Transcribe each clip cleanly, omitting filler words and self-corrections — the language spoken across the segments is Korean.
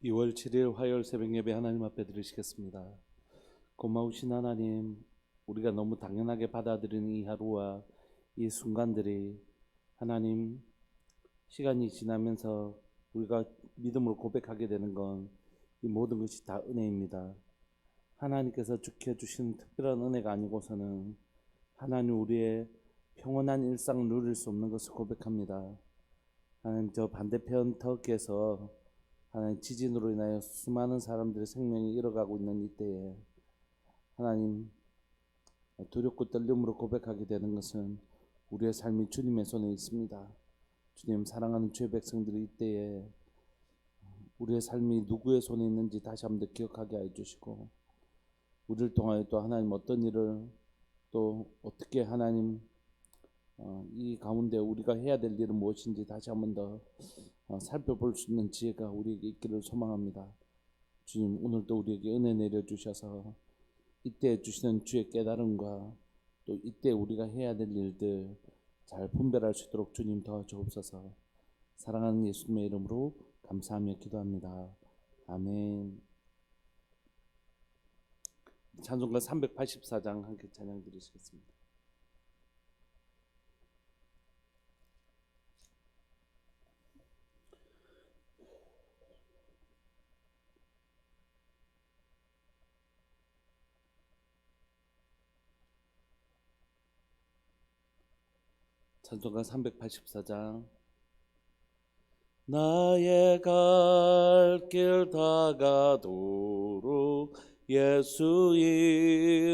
2월 7일 화요일 새벽 예배 하나님 앞에 드리시겠습니다. 고마우신 하나님, 우리가 너무 당연하게 받아들이는 이 하루와 이 순간들이 하나님, 시간이 지나면서 우리가 믿음으로 고백하게 되는 건 이 모든 것이 다 은혜입니다. 하나님께서 지켜주신 특별한 은혜가 아니고서는 하나님, 우리의 평온한 일상을 누릴 수 없는 것을 고백합니다. 하나님, 저 반대편 터키에서 하나님, 지진으로 인하여 수많은 사람들의 생명이 잃어가고 있는 이때에 하나님, 두렵고 떨림으로 고백하게 되는 것은 우리의 삶이 주님의 손에 있습니다. 주님, 사랑하는 주의 백성들이 이때에 우리의 삶이 누구의 손에 있는지 다시 한번 더 기억하게 해주시고, 우리를 통하여 또 하나님 어떤 일을 또 어떻게 하나님 이 가운데 우리가 해야 될 일은 무엇인지 다시 한번 더 살펴볼 수 있는 지혜가 우리에게 있기를 소망합니다. 주님, 오늘도 우리에게 은혜 내려주셔서 이때 주시는 주의 깨달음과 또 이때 우리가 해야 될 일들 잘 분별할 수 있도록 주님 도와주옵소서. 사랑하는 예수님의 이름으로 감사하며 기도합니다. 아멘. 찬송가 384장 함께 찬양 드리시겠습니다. 찬송가 384장. 나의 갈 길 다가도록 예수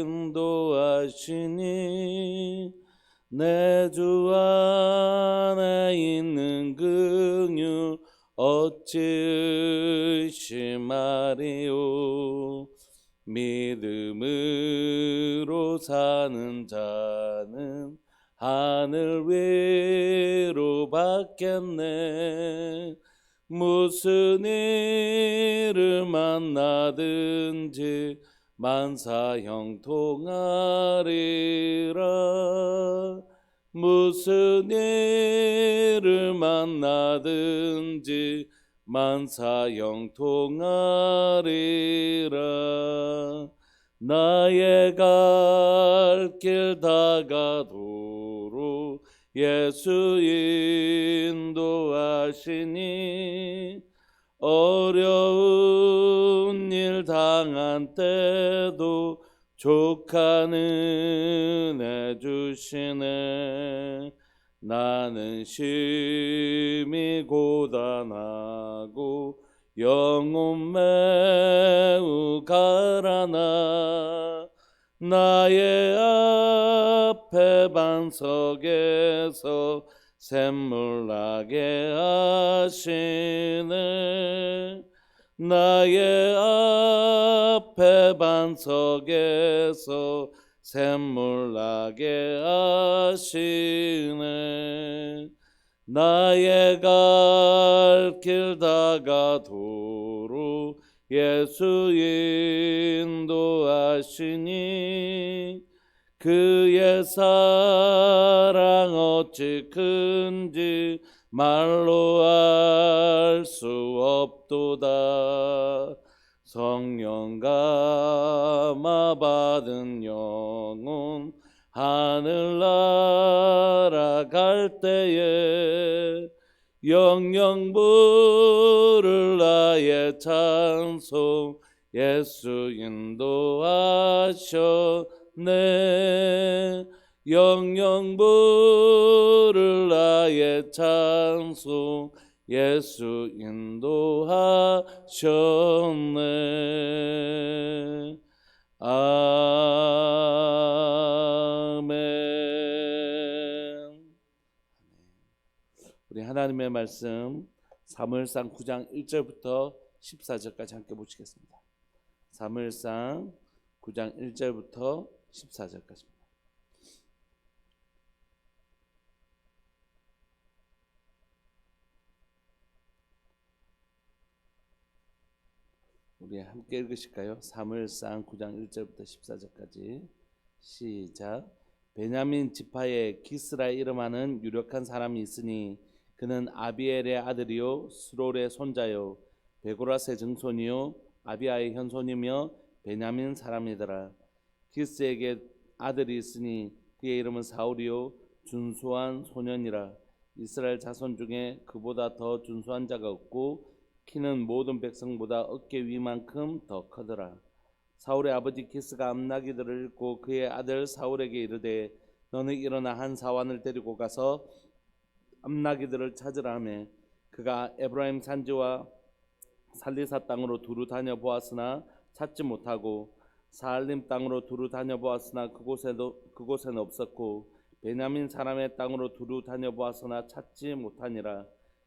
인도하시니 내 주 안에 있는 긍휼 어찌 의심하리요. 믿음으로 사는 자는 하늘 위로 받겠네. 무슨 일을 만나든지 만사 형통하리라. 무슨 일을 만나든지 만사 형통하리라. 나의 갈 길 다가도록 예수 인도하시니 어려운 일 당한 때도 족하는 은혜 주시네. 나는 심히 고단하고 영혼 매우 가라나 나의 앞에 반석에서 샘물 나게 하시네. 나의 앞에 반석에서 샘물 나게 하시네. 나의 갈 길 다가도록 예수 인도하시니 그의 사랑 어찌 큰지 말로 알 수 없도다. 성령 감화 받은 영혼 하늘 날아갈 때에 영영 부를 나의 찬송 예수 인도하셨네. 영영 부를 나의 찬송 예수 인도하셨네. 아멘. 우리 하나님의 말씀 사무엘상 9장 1절부터 14절까지 함께 보시겠습니다. 사무엘상 9장 1절부터 14절까지입니다. 우리 함께 읽으실까요? 사무엘상 9장 1절부터 14절까지 시작. 베냐민 지파에 기스라 이름하는 유력한 사람이 있으니 그는 아비엘의 아들이요 스롤의 손자요 베고라스의 증손이요 아비아의 현손이며 베냐민 사람이더라. 기스에게 아들이 있으니 그의 이름은 사울이요 준수한 소년이라. 이스라엘 자손 중에 그보다 더 준수한 자가 없고 키는 모든 백성보다 어깨 위만큼 더 크더라. 사울의 아버지 기스가 암나기들을 읽고 그의 아들 사울에게 이르되 너는 일어나 한 사환을 데리고 가서 암나기들을 찾으라 하매 그가 에브라임 산지와 살리사 땅으로 두루 다녀보았으나 찾지 못하고 사알림 땅으로 두루 다녀보았으나 그곳에는 없었고 베냐민 사람의 땅으로 두루 다녀보았으나 찾지 못하니라.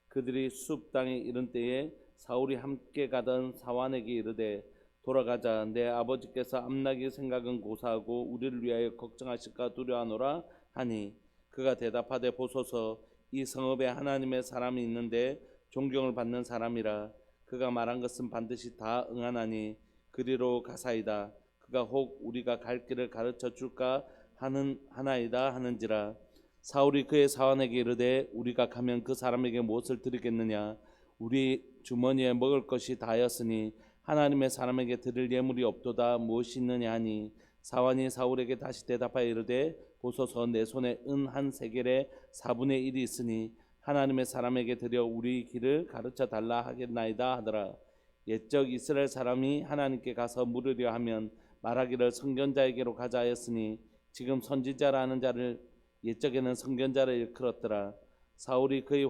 그들이 숲 땅에 이른 때에 사울이 함께 가던 사환에게 이르되 돌아가자. 내 아버지께서 암나기 생각은 고사하고 우리를 위하여 걱정하실까 두려워하노라 하니 그가 대답하되 보소서 이 성읍에 하나님의 사람이 있는데 존경을 받는 사람이라. 그가 말한 것은 반드시 다 응하나니 그리로 가사이다. 그가 혹 우리가 갈 길을 가르쳐 줄까 하나이다 하는지라. 사울이 그의 사환에게 이르되 우리가 가면 그 사람에게 무엇을 드리겠느냐. 우리 주머니에 먹을 것이 다였으니 하나님의 사람에게 드릴 예물이 없도다. 무엇이 있느냐 하니 사환이 사울에게 다시 대답하여 이르되 보소서 내 손에 은 한 세겔의 4분의 1이 있으니 하나님의 사람에게 드려 우리 길을 가르쳐 달라 하겠나이다 하더라. 옛적 이스라엘 사람이 하나님께 가서 물으려 하면 말하기를 선견자에게로 가자 하였으니 지금 선지자라는 자를 옛적에는 선견자를 일컬었더라. 사울이 그의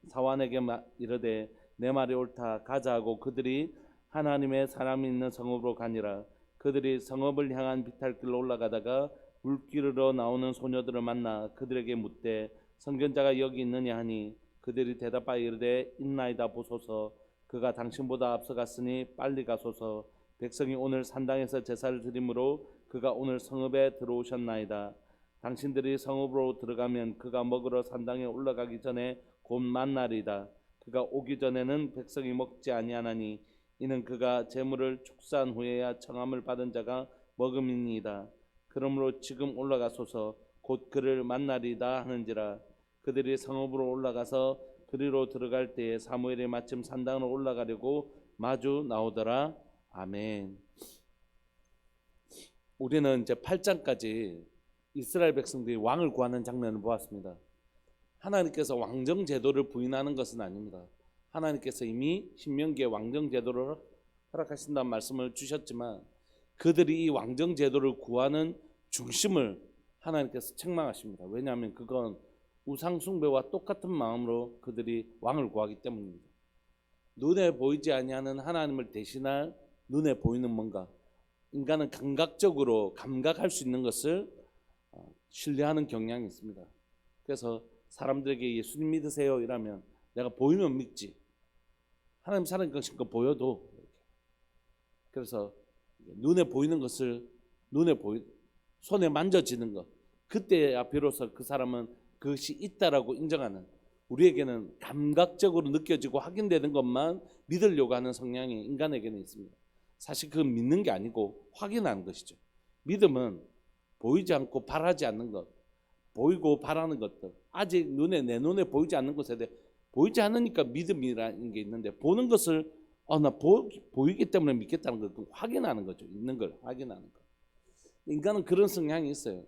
사환에게 이르되 내 말이 옳다. 가자 하고 그들이 하나님의 사람이 있는 성읍으로 가니라. 그들이 성읍을 향한 비탈길로 올라가다가 물길으로 나오는 소녀들을 만나 그들에게 묻되 선견자가 여기 있느냐 하니 그들이 대답하여 이르되 있나이다. 보소서 그가 당신보다 앞서갔으니 빨리 가소서. 백성이 오늘 산당에서 제사를 드리므로 그가 오늘 성읍에 들어오셨나이다. 당신들이 성읍으로 들어가면 그가 먹으러 산당에 올라가기 전에 곧 만나리이다. 그가 오기 전에는 백성이 먹지 아니하나니 이는 그가 재물을 축사한 후에야 청함을 받은 자가 먹음이니이다. 그러므로 지금 올라가소서. 곧 그를 만나리이다 하는지라. 그들이 성읍으로 올라가서 그리로 들어갈 때에 사무엘이 마침 산당으로 올라가려고 마주 나오더라. 아멘. 우리는 이제 8장까지 이스라엘 백성들이 왕을 구하는 장면을 보았습니다. 하나님께서 왕정 제도를 부인하는 것은 아닙니다. 하나님께서 이미 신명기에 왕정 제도를 허락하신다는 말씀을 주셨지만 그들이 이 왕정 제도를 구하는 중심을 하나님께서 책망하십니다. 왜냐하면 그건 우상 숭배와 똑같은 마음으로 그들이 왕을 구하기 때문입니다. 눈에 보이지 아니하는 하나님을 대신할 눈에 보이는 뭔가, 인간은 감각적으로 감각할 수 있는 것을 신뢰하는 경향이 있습니다. 그래서 사람들에게 예수님 믿으세요 이러면 내가 보이면 믿지. 하나님 살아계신 것인 거 보여도. 그래서 눈에 보이는 것을 손에 만져지는 것, 그때야 비로소 그 사람은 그것이 있다라고 인정하는, 우리에게는 감각적으로 느껴지고 확인되는 것만 믿으려고 하는 성향이 인간에게는 있습니다. 사실 그건 믿는 게 아니고 확인하는 것이죠. 믿음은 보이지 않고 바라지 않는 것, 보이고 바라는 것들, 아직 내 눈에 보이지 않는 것에 대해 보이지 않으니까 믿음이라는 게 있는데, 보는 것을 보이기 때문에 믿겠다는 것, 확인하는 거죠. 있는 걸 확인하는 것. 인간은 그런 성향이 있어요.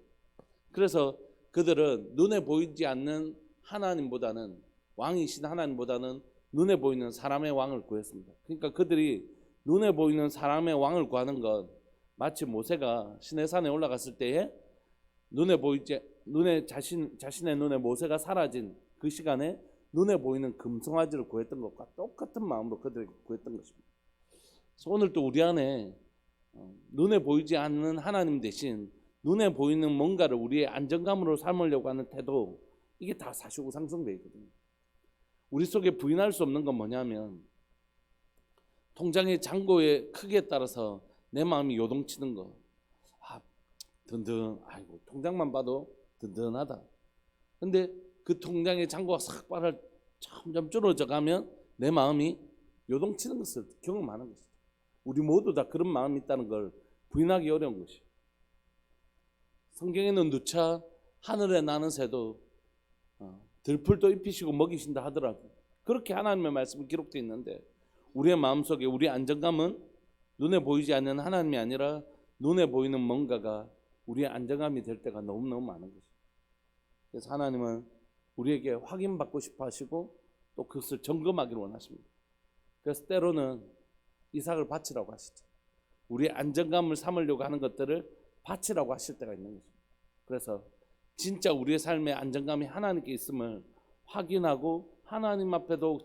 그래서 그들은 눈에 보이지 않는 하나님보다는, 왕이신 하나님보다는 눈에 보이는 사람의 왕을 구했습니다. 그러니까 그들이 눈에 보이는 사람의 왕을 구하는 건 마치 모세가 시내산에 올라갔을 때에 자신의 눈에 모세가 사라진 그 시간에 눈에 보이는 금송아지를 구했던 것과 똑같은 마음으로 그들이 구했던 것입니다. 그래서 오늘도 우리 안에 눈에 보이지 않는 하나님 대신 눈에 보이는 뭔가를 우리의 안정감으로 삼으려고 하는 태도, 이게 다 사실 우상숭배이거든요. 우리 속에 부인할 수 없는 건 뭐냐면 통장의 잔고의 크기에 따라서 내 마음이 요동치는 거. 아이고 통장만 봐도 든든하다. 근데 그 통장의 잔고가 싹 점점 줄어져 가면 내 마음이 요동치는 것을 경험하는 것이죠. 우리 모두 다 그런 마음이 있다는 걸 부인하기 어려운 것이에요. 성경에는 누차 하늘에 나는 새도 들풀도 입히시고 먹이신다 하더라도 그렇게 하나님의 말씀이 기록되어 있는데, 우리의 마음속에 우리의 안정감은 눈에 보이지 않는 하나님이 아니라 눈에 보이는 뭔가가 우리의 안정감이 될 때가 너무너무 많은 거죠. 그래서 하나님은 우리에게 확인받고 싶어 하시고 또 그것을 점검하기를 원하십니다. 그래서 때로는 이삭을 바치라고 하시죠. 우리의 안정감을 삼으려고 하는 것들을 바치라고 하실 때가 있는 거죠. 그래서 진짜 우리의 삶의 안정감이 하나님께 있음을 확인하고 하나님 앞에도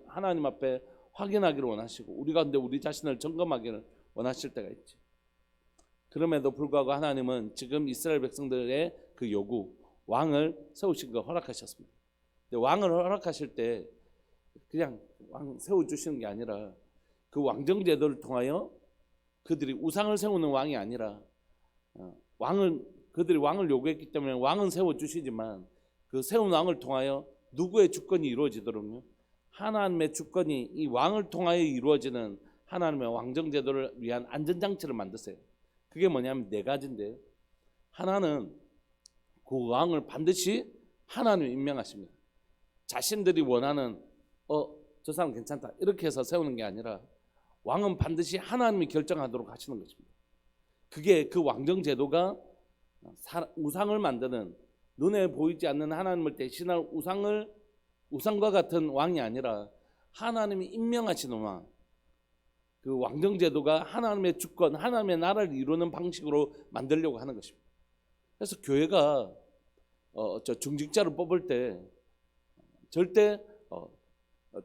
하나님 앞에 확인하기를 원하시고 우리 가운데 우리 자신을 점검하기를 원하실 때가 있죠. 그럼에도 불구하고 하나님은 지금 이스라엘 백성들의 그 요구, 왕을 세우신 거 허락하셨습니다. 근데 왕을 허락하실 때 그냥 왕 세워주시는 게 아니라 그 왕정제도를 통하여 그들이 우상을 세우는 왕이 아니라 그들이 왕을 요구했기 때문에 왕은 세워주시지만 그 세운 왕을 통하여 누구의 주권이 이루어지도록요, 하나님의 주권이 이 왕을 통하여 이루어지는 하나님의 왕정제도를 위한 안전장치를 만드세요. 그게 뭐냐면 네 가지인데요. 하나는 그 왕을 반드시 하나님이 임명하십니다. 자신들이 원하는 저 사람 괜찮다 이렇게 해서 세우는 게 아니라 왕은 반드시 하나님이 결정하도록 하시는 것입니다. 그게 그 왕정제도가 우상을 만드는 눈에 보이지 않는 하나님을 대신할 우상과 같은 왕이 아니라 하나님이 임명하시는 왕, 그 왕정제도가 하나님의 주권, 하나님의 나라를 이루는 방식으로 만들려고 하는 것입니다. 그래서 교회가 저 중직자를 뽑을 때 절대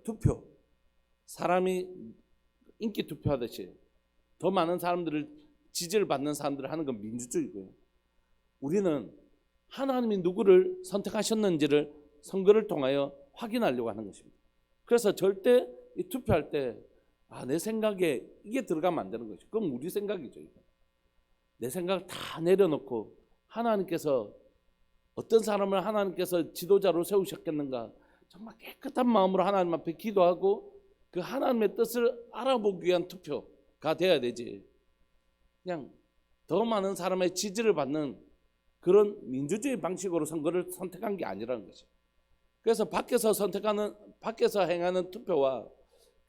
투표, 사람이 인기 투표하듯이 더 많은 사람들을 지지를 받는 사람들을 하는 건 민주주의고요. 우리는 하나님이 누구를 선택하셨는지를 선거를 통하여 확인하려고 하는 것입니다. 그래서 절대 이 투표할 때 내 생각에 이게 들어가면 안 되는 거죠. 그건 우리 생각이죠. 이거. 내 생각을 다 내려놓고 하나님께서 어떤 사람을 하나님께서 지도자로 세우셨겠는가, 정말 깨끗한 마음으로 하나님 앞에 기도하고 그 하나님의 뜻을 알아보기 위한 투표가 돼야 되지. 그냥 더 많은 사람의 지지를 받는 그런 민주주의 방식으로 선거를 선택한 게 아니라는 거죠. 그래서 밖에서 행하는 투표와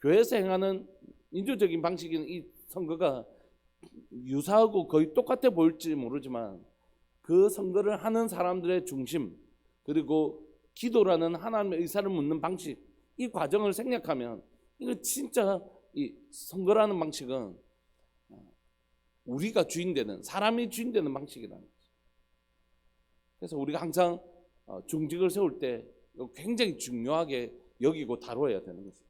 교회에서 행하는 민주적인 방식인 이 선거가 유사하고 거의 똑같아 보일지 모르지만 그 선거를 하는 사람들의 중심, 그리고 기도라는 하나님의 의사를 묻는 방식, 이 과정을 생략하면 이거 진짜 이 선거라는 방식은 우리가 주인되는, 사람이 주인되는 방식이라는 거죠. 그래서 우리가 항상 중직을 세울 때 굉장히 중요하게 여기고 다뤄야 되는 거죠.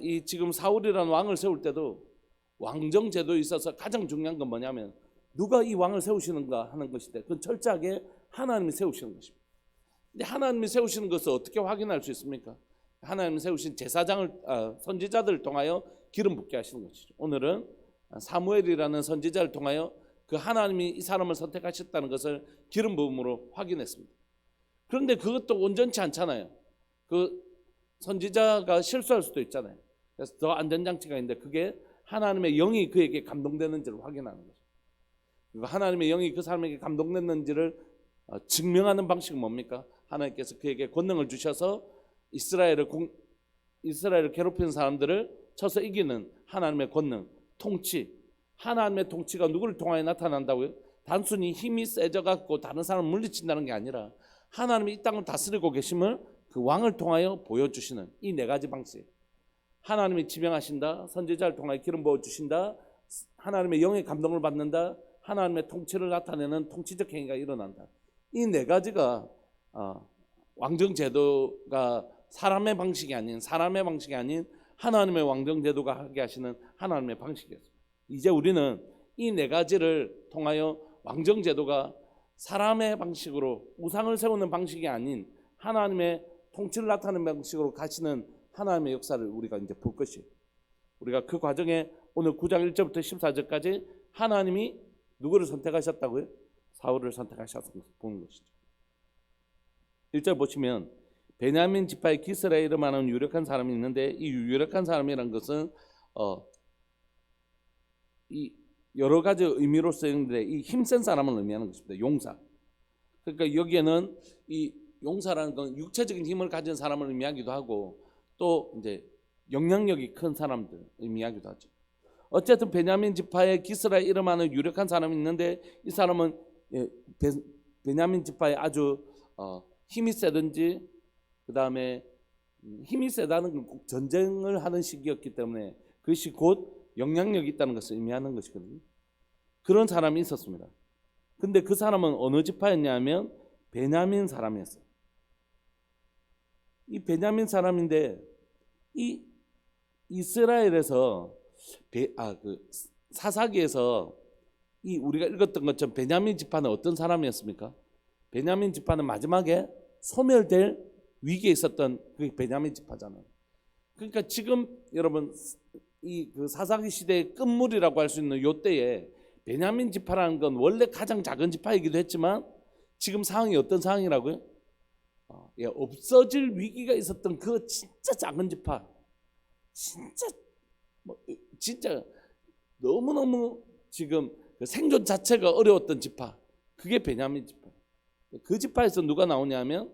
이 지금 사울이라는 왕을 세울 때도 왕정 제도에 있어서 가장 중요한 건 뭐냐면 누가 이 왕을 세우시는가 하는 것인데 그건 철저하게 하나님이 세우시는 것입니다. 근데 하나님이 세우시는 것을 어떻게 확인할 수 있습니까? 하나님이 세우신 제사장을 선지자들을 통하여 기름 붓게 하시는 것이죠. 오늘은 사무엘이라는 선지자를 통하여 그 하나님이 이 사람을 선택하셨다는 것을 기름 부음으로 확인했습니다. 그런데 그것도 온전치 않잖아요. 그 선지자가 실수할 수도 있잖아요. 그래서 더 안전장치가 있는데 그게 하나님의 영이 그에게 감동되는지를 확인하는 거죠. 그리고 하나님의 영이 그 사람에게 감동됐는지를 증명하는 방식은 뭡니까? 하나님께서 그에게 권능을 주셔서 이스라엘을 괴롭히는 사람들을 쳐서 이기는 하나님의 권능, 통치. 하나님의 통치가 누구를 통하여 나타난다고요? 단순히 힘이 세져갖고 다른 사람을 물리친다는 게 아니라 하나님이 이 땅을 다스리고 계심을 그 왕을 통하여 보여주시는 이 네 가지 방식. 하나님이 지명하신다, 선지자를 통하여 기름 부어주신다, 하나님의 영의 감동을 받는다, 하나님의 통치를 나타내는 통치적 행위가 일어난다. 이 네 가지가 왕정제도가 사람의 방식이 아닌 하나님의 왕정제도가 하게 하시는 하나님의 방식이었습니다. 이제 우리는 이 네 가지를 통하여 왕정제도가 사람의 방식으로 우상을 세우는 방식이 아닌 하나님의 통치를 나타내는 방식으로 가시는 하나님의 역사를 우리가 이제 볼 것이에요. 우리가 그 과정에 오늘 9장 1절부터 14절까지 하나님이 누구를 선택하셨다고요? 사울을 선택하셨다고 보는 것이죠. 1절 보시면 베냐민 지파의 기스라이라고 하는 유력한 사람이 있는데 이 유력한 사람이라는 것은 이 여러 가지 의미로 쓰이는데 이 힘센 사람을 의미하는 것입니다. 용사. 그러니까 여기에는 이 용사라는 건 육체적인 힘을 가진 사람을 의미하기도 하고 또 이제 영향력이 큰 사람들 의미하기도 하죠. 어쨌든 베냐민 지파에 기스라 이름하는 유력한 사람이 있는데 이 사람은 베냐민 지파에 아주 힘이 세든지 그 다음에 힘이 세다는 건 꼭 전쟁을 하는 시기였기 때문에 그것이 곧 영향력이 있다는 것을 의미하는 것이거든요. 그런 사람이 있었습니다. 근데 그 사람은 어느 지파였냐면 베냐민 사람이었어요. 이 베냐민 사람인데 이 이스라엘에서 그 사사기에서 이 우리가 읽었던 것처럼 베냐민 지파는 어떤 사람이었습니까? 베냐민 지파는 마지막에 소멸될 위기에 있었던 그 베냐민 지파잖아요. 그러니까 지금 여러분 이 그 사사기 시대의 끝물이라고 할 수 있는 요 때에 베냐민 지파라는 건 원래 가장 작은 지파이기도 했지만 지금 상황이 어떤 상황이라고요? 없어질 위기가 있었던 그 진짜 작은 지파, 진짜 너무너무 지금 그 생존 자체가 어려웠던 지파, 그게 베냐민 지파. 그 지파에서 누가 나오냐면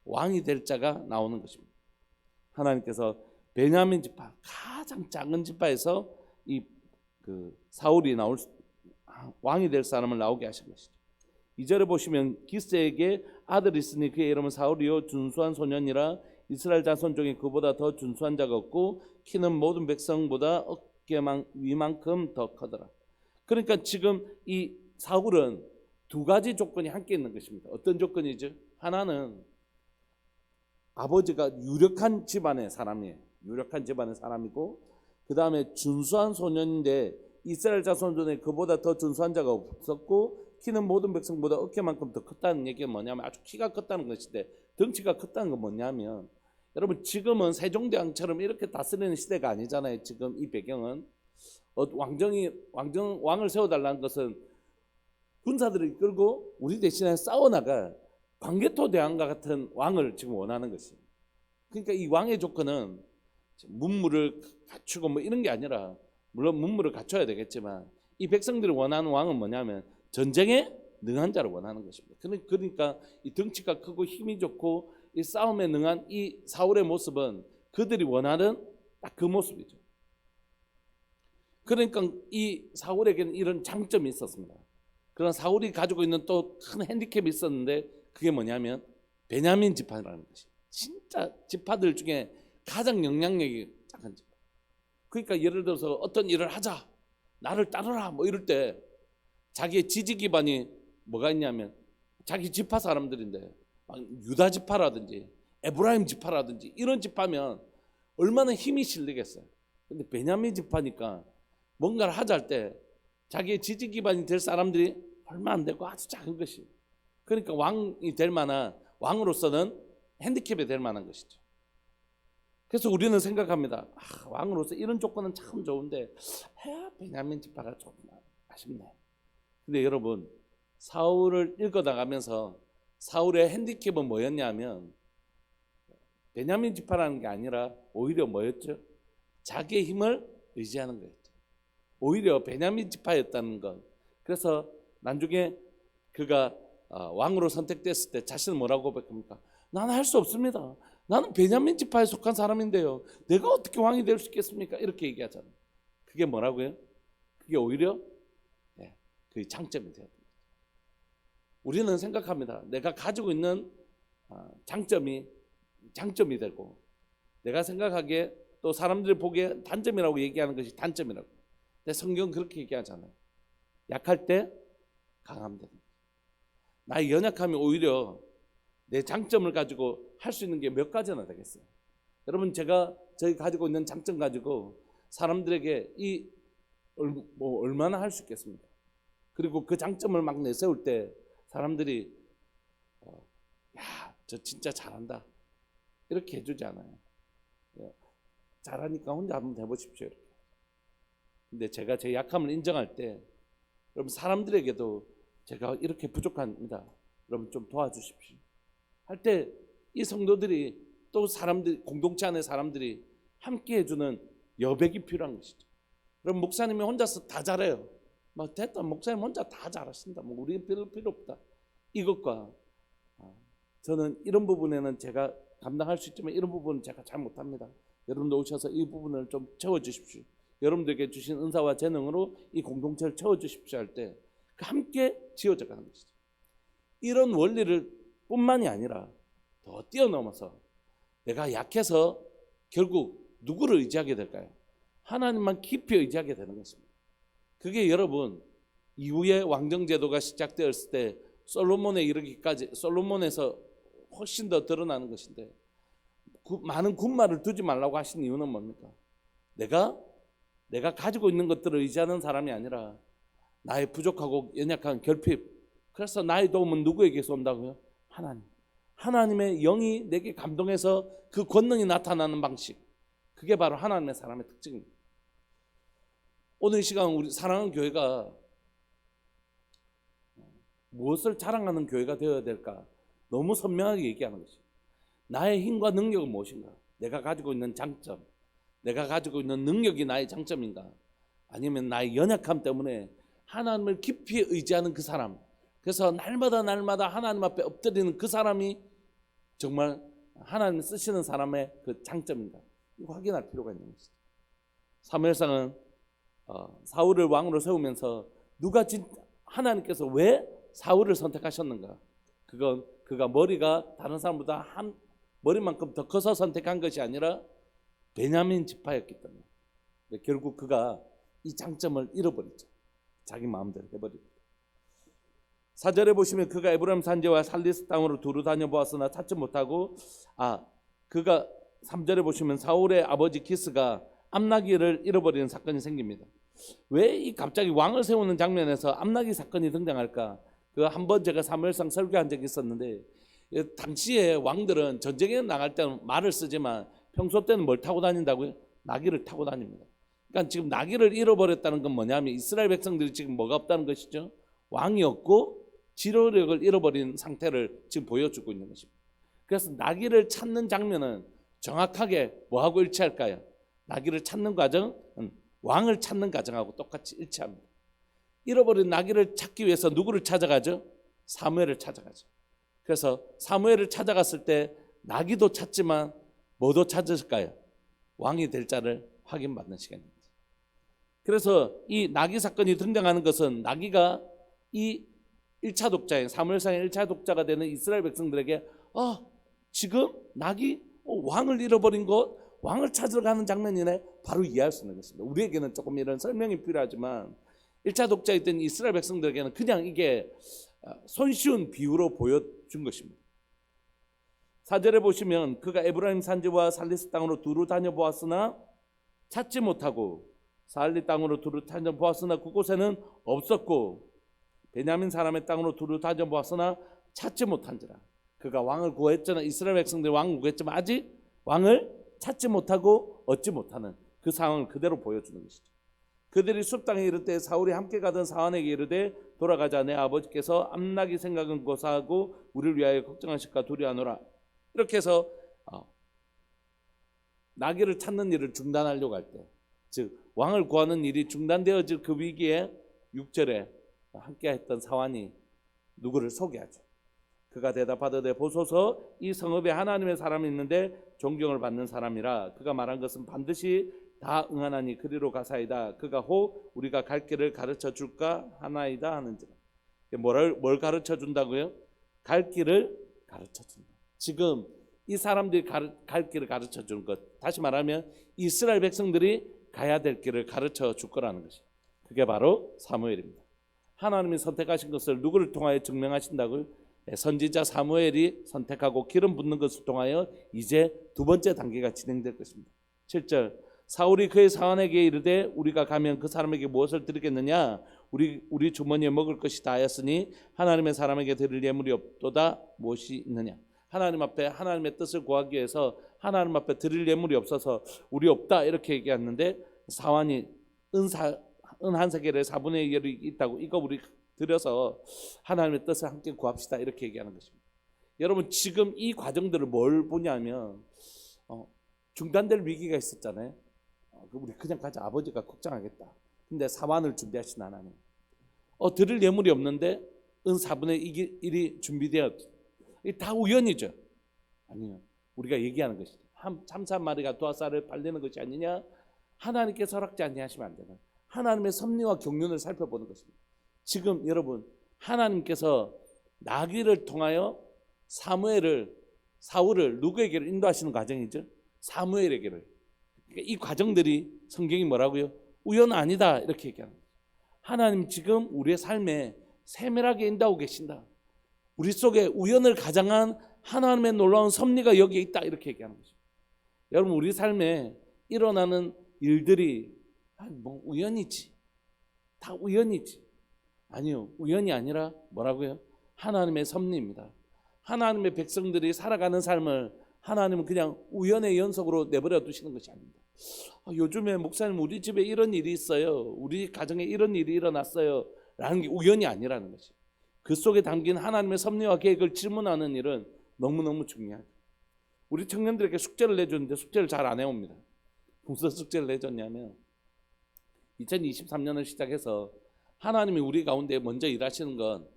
왕이 될 자가 나오는 것입니다. 하나님께서 베냐민 지파, 가장 작은 지파에서 이 그 사울이 왕이 될 사람을 나오게 하신 것이죠. 2절에 보시면 기스에게 아들이 있으니 그의 이름은 사울이요 준수한 소년이라 이스라엘 자손 중에 그보다 더 준수한 자가 없고 키는 모든 백성보다 어깨 위만큼 더 커더라. 그러니까 지금 이 사울은 두 가지 조건이 함께 있는 것입니다. 어떤 조건이죠? 하나는 아버지가 유력한 집안의 사람이에요. 유력한 집안의 사람이고, 그 다음에 준수한 소년인데 이스라엘 자손 중에 그보다 더 준수한 자가 없었고 키는 모든 백성보다 어깨만큼 더 컸다는 얘기가 뭐냐면 아주 키가 컸다는 것인데, 덩치가 컸다는 건 뭐냐면, 여러분 지금은 세종대왕처럼 이렇게 다스리는 시대가 아니잖아요. 지금 이 배경은 왕을 세워달라는 것은 군사들을 이끌고 우리 대신에 싸워나갈 광개토 대왕과 같은 왕을 지금 원하는 것이에요. 그러니까 이 왕의 조건은 문무를 갖추고 뭐 이런 게 아니라, 물론 문무를 갖춰야 되겠지만 이 백성들이 원하는 왕은 뭐냐면 전쟁에 능한 자를 원하는 것입니다. 그러니까 이 덩치가 크고 힘이 좋고 이 싸움에 능한 이 사울의 모습은 그들이 원하는 딱 그 모습이죠. 그러니까 이 사울에게는 이런 장점이 있었습니다. 그런 사울이 가지고 있는 또 큰 핸디캡이 있었는데, 그게 뭐냐면 베냐민 지파라는 것이 진짜 지파들 중에 가장 영향력이 작은 지파. 그러니까 예를 들어서 어떤 일을 하자, 나를 따르라 뭐 이럴 때 자기의 지지 기반이 뭐가 있냐면 자기 지파 사람들인데, 유다 지파라든지 에브라임 지파라든지 이런 지파면 얼마나 힘이 실리겠어요. 근데 베냐민 지파니까 뭔가를 하자 할 때 자기의 지지 기반이 될 사람들이 얼마 안 되고 아주 작은 것이, 그러니까 왕이 될 만한, 왕으로서는 핸디캡이 될 만한 것이죠. 그래서 우리는 생각합니다. 왕으로서 이런 조건은 참 좋은데 베냐민 지파가 좀 아쉽네. 근데 여러분, 사울을 읽어나가면서 사울의 핸디캡은 뭐였냐면 베냐민 지파라는 게 아니라 오히려 뭐였죠? 자기의 힘을 의지하는 거였죠. 오히려 베냐민 지파였다는 것. 그래서 나중에 그가 왕으로 선택됐을 때 자신은 뭐라고 고백합니까? 나는 할 수 없습니다. 나는 베냐민 지파에 속한 사람인데요, 내가 어떻게 왕이 될 수 있겠습니까? 이렇게 얘기하잖아요. 그게 뭐라고요? 그게 오히려 그 장점이 되었다. 우리는 생각합니다. 내가 가지고 있는 장점이 되고, 내가 생각하기에 또 사람들이 보기에 단점이라고 얘기하는 것이 단점이라고. 근데 성경은 그렇게 얘기하잖아요. 약할 때 강하면 됩니다. 나의 연약함이 오히려 내 장점을 가지고 할 수 있는 게 몇 가지나 되겠어요. 여러분, 저희 가지고 있는 장점 가지고 사람들에게 얼마나 할 수 있겠습니까? 그리고 그 장점을 막 내세울 때 사람들이 야, 저 진짜 잘한다 이렇게 해주지 않아요. 잘하니까 혼자 한번 해보십시오 이렇게. 근데 제가 제 약함을 인정할 때, 여러분 사람들에게도 제가 이렇게 부족합니다, 여러분 좀 도와주십시오 할 때 이 성도들이 또 사람들, 공동체 안에 사람들이 함께 해주는 여백이 필요한 것이죠. 그럼 목사님이 혼자서 다 잘해요. 막 됐다, 목사님 혼자 다 잘하신다, 뭐 우리 필요 없다. 이것과 저는 이런 부분에는 제가 감당할 수 있지만 이런 부분은 제가 잘 못합니다, 여러분도 오셔서 이 부분을 좀 채워주십시오. 여러분들에게 주신 은사와 재능으로 이 공동체를 채워주십시오 할 때 함께 지어져 가는 것이죠. 이런 원리를 뿐만이 아니라 더 뛰어넘어서 내가 약해서 결국 누구를 의지하게 될까요? 하나님만 깊이 의지하게 되는 것입니다. 그게 여러분 이후에 왕정제도가 시작되었을 때 솔로몬에 이르기까지 솔로몬에서 훨씬 더 드러나는 것인데 많은 군마를 두지 말라고 하신 이유는 뭡니까? 내가 가지고 있는 것들을 의지하는 사람이 아니라 나의 부족하고 연약한 결핍, 그래서 나의 도움은 누구에게서 온다고요? 하나님. 하나님의 영이 내게 감동해서 그 권능이 나타나는 방식, 그게 바로 하나님의 사람의 특징입니다. 오늘 이 시간 우리 사랑하는 교회가 무엇을 자랑하는 교회가 되어야 될까? 너무 선명하게 얘기하는 것이죠. 나의 힘과 능력은 무엇인가? 내가 가지고 있는 장점, 내가 가지고 있는 능력이 나의 장점인가? 아니면 나의 연약함 때문에 하나님을 깊이 의지하는 그 사람, 그래서 날마다 하나님 앞에 엎드리는 그 사람이 정말 하나님 쓰시는 사람의 그 장점인가? 이거 확인할 필요가 있는 것이죠. 사무엘상은 사울을 왕으로 세우면서 하나님께서 왜 사울을 선택하셨는가? 그건 그가 머리가 다른 사람보다 한 머리만큼 더 커서 선택한 것이 아니라 베냐민 지파였기 때문에. 결국 그가 이 장점을 잃어버렸죠. 자기 마음대로 해버립니다. 4절에 보시면 그가 에브라임 산지와 살리스 땅으로 두루 다녀보았으나 찾지 못하고 그가 3절에 보시면 사울의 아버지 기스가 암나기를 잃어버리는 사건이 생깁니다. 왜 이 갑자기 왕을 세우는 장면에서 암나기 사건이 등장할까? 그 한번 제가 사무엘상 설교한 적이 있었는데 당시에 왕들은 전쟁에 나갈 때는 말을 쓰지만 평소 때는 뭘 타고 다닌다고요? 나귀를 타고 다닙니다. 그러니까 지금 나귀를 잃어버렸다는 건 뭐냐면 이스라엘 백성들이 지금 뭐가 없다는 것이죠? 왕이 없고 지도력을 잃어버린 상태를 지금 보여주고 있는 것입니다. 그래서 나귀를 찾는 장면은 정확하게 뭐하고 일치할까요? 나귀를 찾는 과정은 왕을 찾는 과정하고 똑같이 일치합니다. 잃어버린 나귀를 찾기 위해서 누구를 찾아가죠? 사무엘을 찾아가죠. 그래서 사무엘을 찾아갔을 때 나귀도 찾지만 뭐도 찾으실까요? 왕이 될 자를 확인받는 시간입니다. 그래서 이 나귀 사건이 등장하는 것은 나귀가 이 1차 독자인 사무엘상의 1차 독자가 되는 이스라엘 백성들에게 지금 나귀 왕을 잃어버린 것, 왕을 찾으러 가는 장면이네, 바로 이해할 수 있는 것입니다. 우리에게는 조금 이런 설명이 필요하지만 1차 독자였던 이스라엘 백성들에게는 그냥 이게 손쉬운 비유로 보여준 것입니다. 4절에 보시면 그가 에브라임 산지와 살리스 땅으로 두루 다녀보았으나 찾지 못하고 살리 땅으로 두루 다녀보았으나 그곳에는 없었고 베냐민 사람의 땅으로 두루 다녀보았으나 찾지 못한지라. 그가 왕을 구했잖아. 이스라엘 백성들이 왕을 구했지만 아직 왕을 찾지 못하고 얻지 못하는 그 상황을 그대로 보여주는 것이죠. 그들이 숲 땅에 이를 때 사울이 함께 가던 사환에게 이르되 돌아가자. 내 아버지께서 암나기 생각은 고사하고 우리를 위하여 걱정하실까 두려워하노라. 이렇게 해서 나귀를 찾는 일을 중단하려고 할 때, 즉 왕을 구하는 일이 중단되어질 그 위기에 6절에 함께 했던 사환이 누구를 소개하죠. 그가 대답하되 보소서 이 성읍에 하나님의 사람이 있는데 존경을 받는 사람이라. 그가 말한 것은 반드시 다 응하나니 그리로 가사이다. 그가 혹 우리가 갈 길을 가르쳐 줄까 하나이다 하는지라. 뭘 가르쳐 준다고요? 갈 길을 가르쳐 준다. 지금 이 사람들이 갈 길을 가르쳐 주는 것, 다시 말하면 이스라엘 백성들이 가야 될 길을 가르쳐 줄 거라는 것이, 그게 바로 사무엘입니다. 하나님이 선택하신 것을 누구를 통하여 증명하신다고요? 선지자 사무엘이 선택하고 기름 붓는 것을 통하여 이제 두 번째 단계가 진행될 것입니다. 7절 사울이 그의 사환에게 이르되 우리가 가면 그 사람에게 무엇을 드리겠느냐? 우리 주머니에 먹을 것이 다하였으니 하나님의 사람에게 드릴 예물이 없도다. 무엇이 있느냐? 하나님 앞에 하나님의 뜻을 구하기 위해서 하나님 앞에 드릴 예물이 없어서 우리 없다 이렇게 얘기했는데 사환이 은 한 세겔에 4분의 1이 있다고, 이거 우리 드려서 하나님의 뜻을 함께 구합시다 이렇게 얘기하는 것입니다. 여러분 지금 이 과정들을 뭘 보냐면 중단될 위기가 있었잖아요. 우리 그냥 가자, 아버지가 걱정하겠다. 근데 사환을 준비하신 하나님, 드릴 예물이 없는데 은 4분의 1이 준비되었. 이게 다 우연이죠? 아니요. 우리가 얘기하는 것이죠. 참새 한 마리가 두아살을 팔리는 것이 아니냐? 하나님께서 허락지 아니하시면 안 되나? 하나님의 섭리와 경륜을 살펴보는 것입니다. 지금 여러분 하나님께서 나귀를 통하여 사울을 누구에게로 인도하시는 과정이죠? 사무엘에게를. 그러니까 이 과정들이 성경이 뭐라고요? 우연 아니다 이렇게 얘기합니다. 하나님 지금 우리의 삶에 세밀하게 인도하고 계신다. 우리 속에 우연을 가장한 하나님의 놀라운 섭리가 여기에 있다 이렇게 얘기하는 거죠. 여러분 우리 삶에 일어나는 일들이 뭐 우연이지, 다 우연이지. 아니요, 우연이 아니라 뭐라고요? 하나님의 섭리입니다. 하나님의 백성들이 살아가는 삶을 하나님은 그냥 우연의 연속으로 내버려 두시는 것이 아닙니다. 요즘에 목사님 우리 집에 이런 일이 있어요, 우리 가정에 이런 일이 일어났어요 라는 게 우연이 아니라는 것이, 그 속에 담긴 하나님의 섭리와 계획을 질문하는 일은 너무너무 중요하죠. 우리 청년들에게 숙제를 내주는데 숙제를 잘 안 해옵니다. 무슨 숙제를 내줬냐면 2023년을 시작해서 하나님이 우리 가운데 먼저 일하시는 건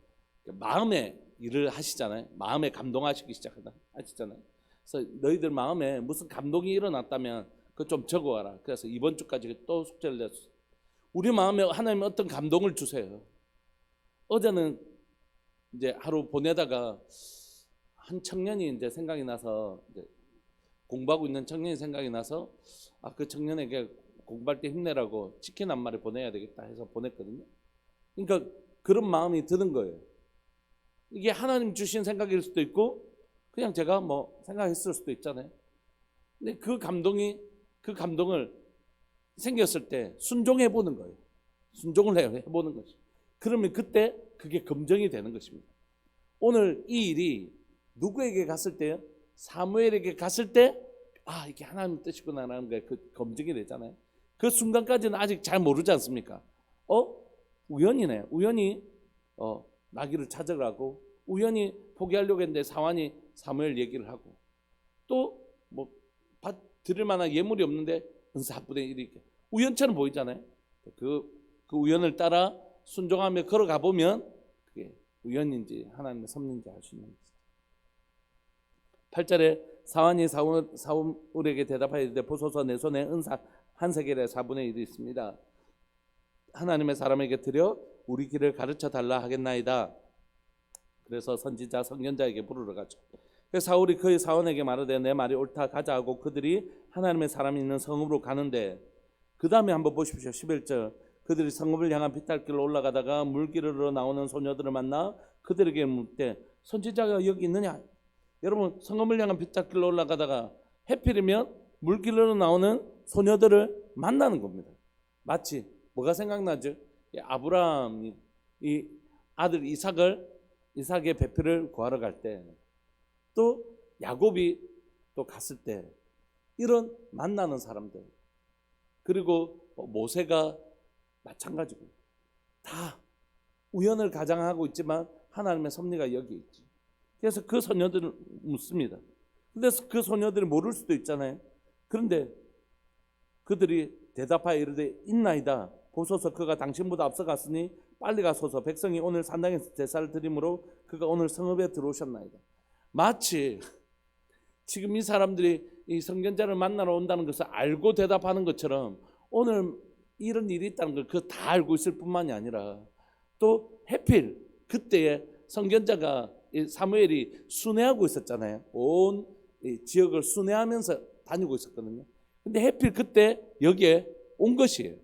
마음의 일을 하시잖아요. 마음에 감동하시기 시작하시잖아요. 그래서 너희들 마음에 무슨 감동이 일어났다면 그거 좀 적어와라. 그래서 이번 주까지 또 숙제를 냈어요. 우리 마음에 하나님 어떤 감동을 주세요. 어제는 이제 하루 보내다가 한 청년이 이제 생각이 나서, 이제 공부하고 있는 청년이 생각이 나서 그 청년에게 공부할 때 힘내라고 치킨 한 마리 보내야 되겠다 해서 보냈거든요. 그러니까 그런 마음이 드는 거예요. 이게 하나님 주신 생각일 수도 있고 그냥 제가 뭐 생각했을 수도 있잖아요. 근데 그 감동을 생겼을 때 순종해 보는 거예요. 순종을 해보는 거죠. 그러면 그때 그게 검증이 되는 것입니다. 오늘 이 일이 누구에게 갔을 때요? 사무엘에게 갔을 때 이게 하나님 뜻이구나라는 게 그 검증이 되잖아요. 그 순간까지는 아직 잘 모르지 않습니까? 우연이네. 우연히 나귀를 찾으라고 우연히 포기하려고 했는데 사환이 사무엘 얘기를 하고, 또 뭐 드릴 만한 예물이 없는데 은사 4분의 1이 우연처럼 보이잖아요. 그 우연을 따라 순종하며 걸어가 보면 그게 우연인지 하나님의 섭리인지 알 수 있는 것이죠. 8절에 사환이 사울에게 대답하였는데 보소서 내 손에 은사 한 세겔의 4분의 1이 있습니다. 하나님의 사람에게 드려 우리 길을 가르쳐 달라 하겠나이다. 그래서 선지자 선견자에게 부르러 가죠. 그래서 사울이 그의 사원에게 말하되 내 말이 옳다, 가자 하고 그들이 하나님의 사람이 있는 성읍으로 가는데, 그 다음에 한번 보십시오. 11절 그들이 성읍을 향한 비탈길로 올라가다가 물길으로 나오는 소녀들을 만나 그들에게 묻되 선지자가 여기 있느냐? 여러분 성읍을 향한 비탈길로 올라가다가 해필이면 물길으로 나오는 소녀들을 만나는 겁니다. 마치 뭐가 생각나죠? 아브라함이 이 아들 이삭의 배필을 구하러 갈 때, 또 야곱이 또 갔을 때 이런 만나는 사람들, 그리고 모세가 마찬가지고 다 우연을 가장하고 있지만 하나님의 섭리가 여기 있지. 그래서 그 소녀들을 묻습니다. 근데 그 소녀들이 모를 수도 있잖아요. 그런데 그들이 대답하여 이르되 있나이다. 보소서 그가 당신보다 앞서갔으니 빨리 가소서. 백성이 오늘 산당에서 제사를 드림으로 그가 오늘 성읍에 들어오셨나이다. 마치 지금 이 사람들이 이 선견자를 만나러 온다는 것을 알고 대답하는 것처럼 오늘 이런 일이 있다는 걸 그거 다 알고 있을 뿐만이 아니라, 또 해필 그때에 선견자가 사무엘이 순회하고 있었잖아요. 온 지역을 순회하면서 다니고 있었거든요. 근데 해필 그때 여기에 온 것이에요.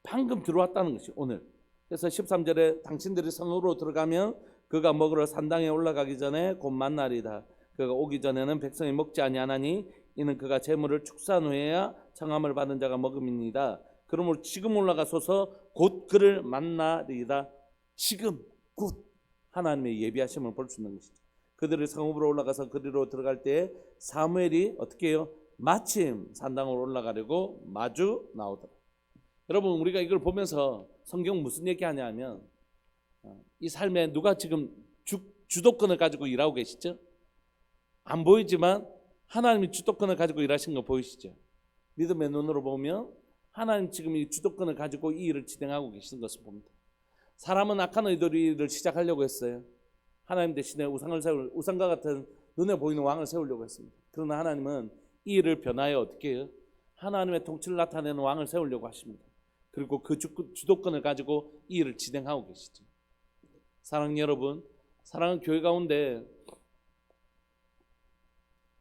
방금 들어왔다는 것이 오늘. 그래서 13절에 당신들이 성으로 들어가면 그가 먹으러 산당에 올라가기 전에 곧 만나리다. 그가 오기 전에는 백성이 먹지 아니하나니 이는 그가 재물을 축사한 후에야 청함을 받은 자가 먹음이니이다. 그러므로 지금 올라가소서 곧 그를 만나리다. 지금 곧 하나님의 예비하심을 볼 수 있는 것이죠. 그들이 성읍으로 올라가서 그리로 들어갈 때 사무엘이 어떻게 해요? 마침 산당으로 올라가려고 마주 나오더라. 여러분 우리가 이걸 보면서 성경 무슨 얘기하냐 하면, 이 삶에 누가 지금 주도권을 가지고 일하고 계시죠? 안 보이지만 하나님이 주도권을 가지고 일하신 거 보이시죠? 믿음의 눈으로 보면 하나님 지금 이 주도권을 가지고 이 일을 진행하고 계시는 것을 봅니다. 사람은 악한 의도로 일을 시작하려고 했어요. 하나님 대신에 우상을 세울 우상과 같은 눈에 보이는 왕을 세우려고 했습니다. 그러나 하나님은 이 일을 변하여 어떻게 해요? 하나님의 통치를 나타내는 왕을 세우려고 하십니다. 그리고 그 주도권을 가지고 이 일을 진행하고 계시죠. 사랑하는 여러분, 사랑하는 교회 가운데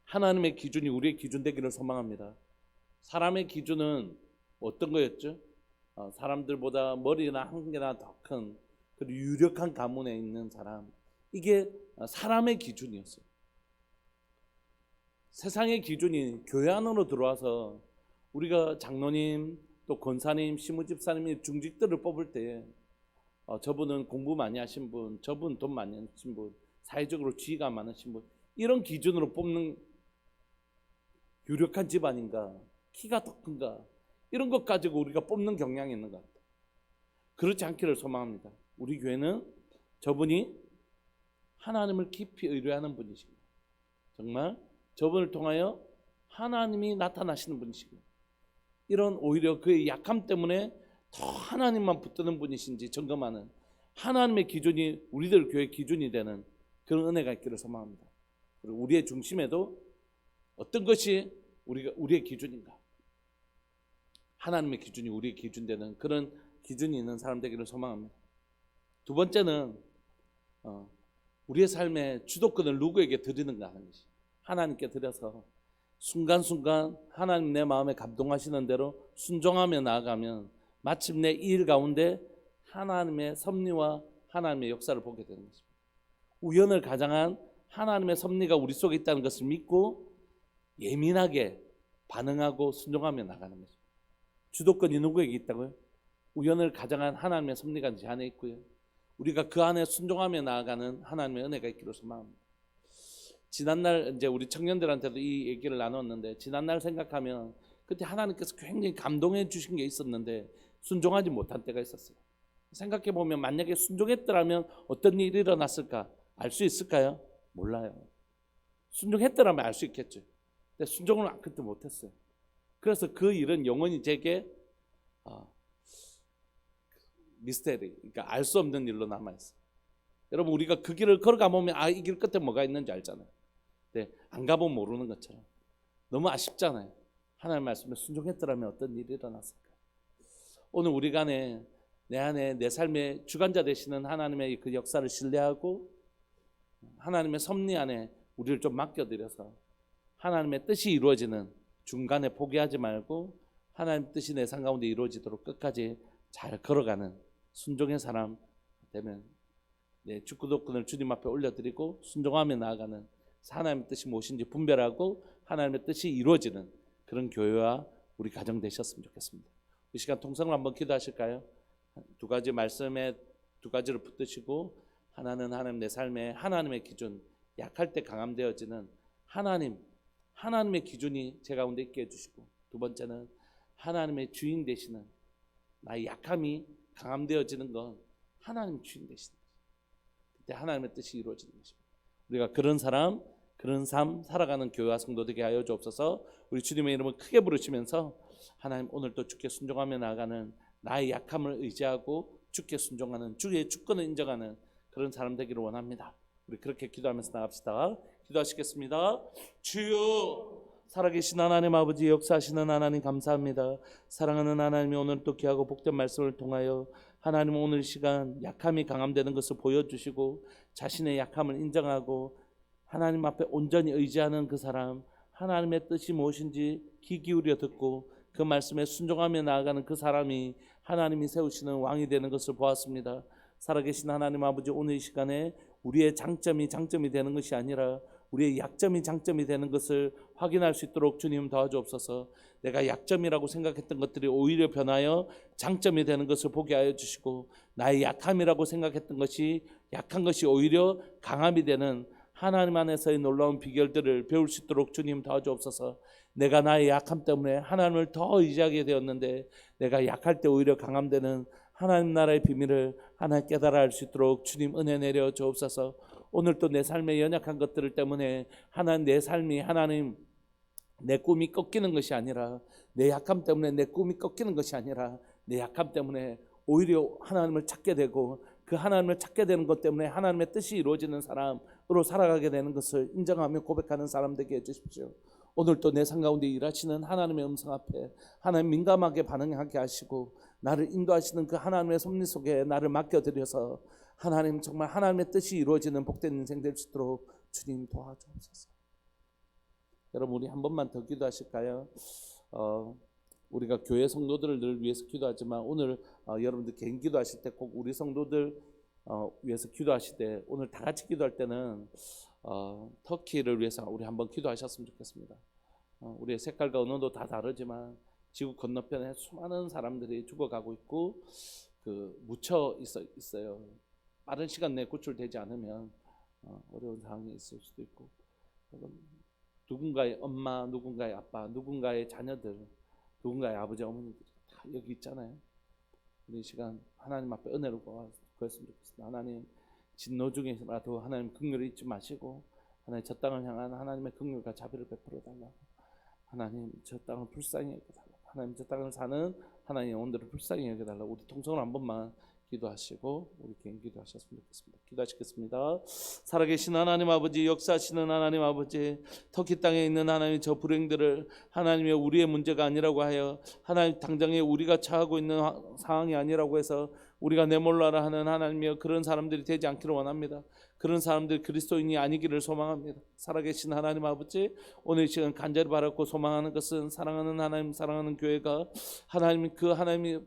하나님의 기준이 우리의 기준 되기를 소망합니다. 사람의 기준은 어떤 거였죠? 사람들보다 머리나 한 개나 더 큰 그리고 유력한 가문에 있는 사람, 이게 사람의 기준이었어요. 세상의 기준이 교회 안으로 들어와서 우리가 장로님 또 권사님, 시무집사님 중직들을 뽑을 때 저분은 공부 많이 하신 분, 저분 돈 많이 하신 분, 사회적으로 지위가 많으신 분, 이런 기준으로 뽑는 유력한 집안인가, 키가 더 큰가, 이런 것 가지고 우리가 뽑는 경향이 있는 것 같아요. 그렇지 않기를 소망합니다. 우리 교회는 저분이 하나님을 깊이 의뢰하는 분이십니다. 정말 저분을 통하여 하나님이 나타나시는 분이시고, 이런 오히려 그의 약함 때문에 더 하나님만 붙드는 분이신지 점검하는 하나님의 기준이 우리들 교회 기준이 되는 그런 은혜가 있기를 소망합니다. 그리고 우리의 중심에도 어떤 것이 우리의 기준인가, 하나님의 기준이 우리의 기준 되는 그런 기준이 있는 사람 되기를 소망합니다. 두 번째는 우리의 삶의 주도권을 누구에게 드리는가 하는 것이, 하나님께 드려서 순간순간 하나님 내 마음에 감동하시는 대로 순종하며 나아가면 마침내 이 일 가운데 하나님의 섭리와 하나님의 역사를 보게 되는 것입니다. 우연을 가장한 하나님의 섭리가 우리 속에 있다는 것을 믿고 예민하게 반응하고 순종하며 나가는 것입니다. 주도권이 누구에게 있다고요? 우연을 가장한 하나님의 섭리가 제 안에 있고요, 우리가 그 안에 순종하며 나아가는 하나님의 은혜가 있기를 소망합니다. 지난날 이제 우리 청년들한테도 이 얘기를 나눴는데, 지난날 생각하면 그때 하나님께서 굉장히 감동해 주신 게 있었는데 순종하지 못한 때가 있었어요. 생각해 보면 만약에 순종했더라면 어떤 일이 일어났을까 알 수 있을까요? 몰라요. 순종했더라면 알 수 있겠죠. 근데 순종을 그때 못했어요. 그래서 그 일은 영원히 제게 미스테리, 그러니까 알 수 없는 일로 남아있어요. 여러분, 우리가 그 길을 걸어가 보면 이 길 끝에 뭐가 있는지 알잖아요. 근데 안 가보면 모르는 것처럼 너무 아쉽잖아요. 하나님의 말씀에 순종했더라면 어떤 일이 일어났을까. 오늘 우리가 내 안에 내 삶의 주관자 되시는 하나님의 그 역사를 신뢰하고 하나님의 섭리 안에 우리를 좀 맡겨드려서 하나님의 뜻이 이루어지는, 중간에 포기하지 말고 하나님 뜻이 내 삶 가운데 이루어지도록 끝까지 잘 걸어가는 순종의 사람 되면 내 주도권을 주님 앞에 올려드리고 순종하며 나아가는, 하나님의 뜻이 무엇인지 분별하고 하나님의 뜻이 이루어지는 그런 교회와 우리 가정 되셨으면 좋겠습니다. 이 시간 통성을 한번 기도하실까요? 두 가지 말씀에 두 가지를 붙드시고, 하나는 하나님 내 삶에 하나님의 기준, 약할 때 강함되어지는 하나님의 기준이 제 가운데 있게 해주시고, 두 번째는 하나님의 주인 되시는 나의 약함이 강함되어지는 건 하나님의 주인 되시는 거죠. 그때 하나님의 뜻이 이루어지는 것입니다. 우리가 그런 사람, 그런 삶 살아가는 교회와 성도 되게 하여 주옵소서. 우리 주님의 이름을 크게 부르시면서 하나님, 오늘 또 주께 순종하며 나아가는 나의 약함을 의지하고 주께 순종하는, 주의 주권을 인정하는 그런 사람 되기를 원합니다. 우리 그렇게 기도하면서 나갑시다. 기도하시겠습니다. 주여, 살아계신 하나님 아버지, 역사하시는 하나님 감사합니다. 사랑하는 하나님이 오늘 또 귀하고 복된 말씀을 통하여 하나님 오늘 시간 약함이 강함되는 것을 보여주시고 자신의 약함을 인정하고 하나님 앞에 온전히 의지하는 그 사람, 하나님의 뜻이 무엇인지 귀 기울여 듣고 그 말씀에 순종하며 나아가는 그 사람이 하나님이 세우시는 왕이 되는 것을 보았습니다. 살아계신 하나님 아버지, 오늘 이 시간에 우리의 장점이 되는 것이 아니라 우리의 약점이 장점이 되는 것을 확인할 수 있도록 주님 도와주옵소서. 내가 약점이라고 생각했던 것들이 오히려 변하여 장점이 되는 것을 보게 하여 주시고, 나의 약함이라고 생각했던 것이 약한 것이 오히려 강함이 되는 하나님 안에서의 놀라운 비결들을 배울 수 있도록 주님 도와주옵소서. 내가 나의 약함 때문에 하나님을 더 의지하게 되었는데 내가 약할 때 오히려 강함되는 하나님 나라의 비밀을 하나 깨달아 알 수 있도록 주님 은혜 내려 주옵소서. 오늘 또 내 삶의 연약한 것들 때문에 하나님, 내 삶이 하나님 내 꿈이 꺾이는 것이 아니라, 내 약함 때문에 내 꿈이 꺾이는 것이 아니라 내 약함 때문에 오히려 하나님을 찾게 되고 그 하나님을 찾게 되는 것 때문에 하나님의 뜻이 이루어지는 사람 살아가게 되는 것을 인정하며 고백하는 사람 되게 해주십시오. 오늘 또 내 삶 가운데 일하시는 하나님의 음성 앞에 하나님 민감하게 반응하게 하시고 나를 인도하시는 그 하나님의 섭리 속에 나를 맡겨드려서 하나님 정말 하나님의 뜻이 이루어지는 복된 인생 될 수 있도록 주님 도와주옵소서. 여러분 우리 한 번만 더 기도하실까요? 우리가 교회 성도들을 늘 위해서 기도하지만 오늘 여러분들 개인 기도하실 때 꼭 우리 성도들 위해서 기도하실 때 오늘 다 같이 기도할 때는 터키를 위해서 우리 한번 기도하셨으면 좋겠습니다. 우리의 색깔과 언어도 다 다르지만 지구 건너편에 수많은 사람들이 죽어가고 있고 묻혀 있어요. 빠른 시간 내에 구출되지 않으면 어려운 상황이 있을 수도 있고 누군가의 엄마, 누군가의 아빠, 누군가의 자녀들, 누군가의 아버지, 어머니들이 다 여기 있잖아요. 우리 시간 하나님 앞에 은혜를 구했으면 좋겠습니다. 하나님 진노 중에라도 하나님 긍휼을 잊지 마시고 하나님 저 땅을 향한 하나님의 긍휼과 자비를 베풀어 달라고. 하나님 저 땅을 불쌍히 여겨달라고. 하나님 저 땅을 사는 하나님의 영혼들을 불쌍히 여겨달라고. 우리 통성으로 한 번만 기도하시고 우리 개인 기도하셨으면 좋겠습니다. 기도하시겠습니다. 살아계신 하나님 아버지, 역사하시는 하나님 아버지, 터키 땅에 있는 하나님 저 불행들을 하나님의 우리의 문제가 아니라고 하여 하나님 당장에 우리가 처하고 있는 상황이 아니라고 해서 우리가 내몰라라 하는 하나님이여 그런 사람들이 되지 않기를 원합니다. 그런 사람들 그리스도인이 아니기를 소망합니다. 살아계신 하나님 아버지, 오늘 이 시간 간절히 바랐고 소망하는 것은 사랑하는 하나님, 사랑하는 교회가 하나님이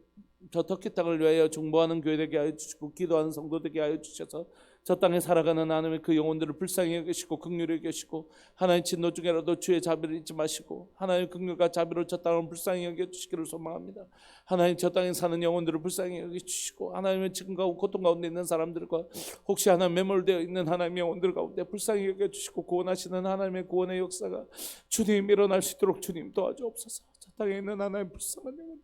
저 터키 땅을 위하여 중보하는 교회 되게 하여 주시고 기도하는 성도 되게 하여 주셔서 저 땅에 살아가는 하나님의 그 영혼들을 불쌍히 여기시고 긍휼히 여기시고 하나님 진노 중에라도 주의 자비를 잊지 마시고 하나님 긍휼과 자비로 저 땅을 불쌍히 여겨주시기를 소망합니다. 하나님 저 땅에 사는 영혼들을 불쌍히 여겨주시고 하나님의 지금과 고통 가운데 있는 사람들과 혹시 하나님 매몰되어 있는 하나님의 영혼들 가운데 불쌍히 여겨주시고 구원하시는 하나님의 구원의 역사가 주님 일어날 수 있도록 주님 도와주옵소서. 저 땅에 있는 하나님 불쌍한 영혼들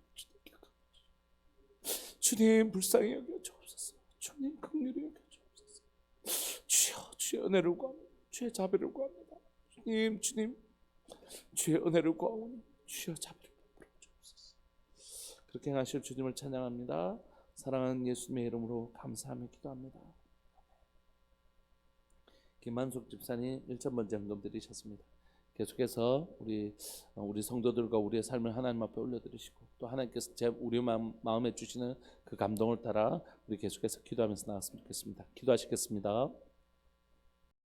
주님 불쌍히 여겨주옵소서. 주님 긍휼히 여겨주옵소서. 주여 은혜를 구합니다. 주의 자비를 구합니다. 주님 주의 은혜를 구하오니 주여 자비를 베풀어 주옵소서. 그렇게 하실 주님을 찬양합니다. 사랑하는 예수님의 이름으로 감사하며 기도합니다. 김만숙 집사님 1,000번째 헌금 드리셨습니다. 계속해서 우리 성도들과 우리의 삶을 하나님 앞에 올려드리시고 또 하나님께서 우리 마음에 주시는 그 감동을 따라 우리 계속해서 기도하면서 나갔으면 좋겠습니다. 기도하시겠습니다.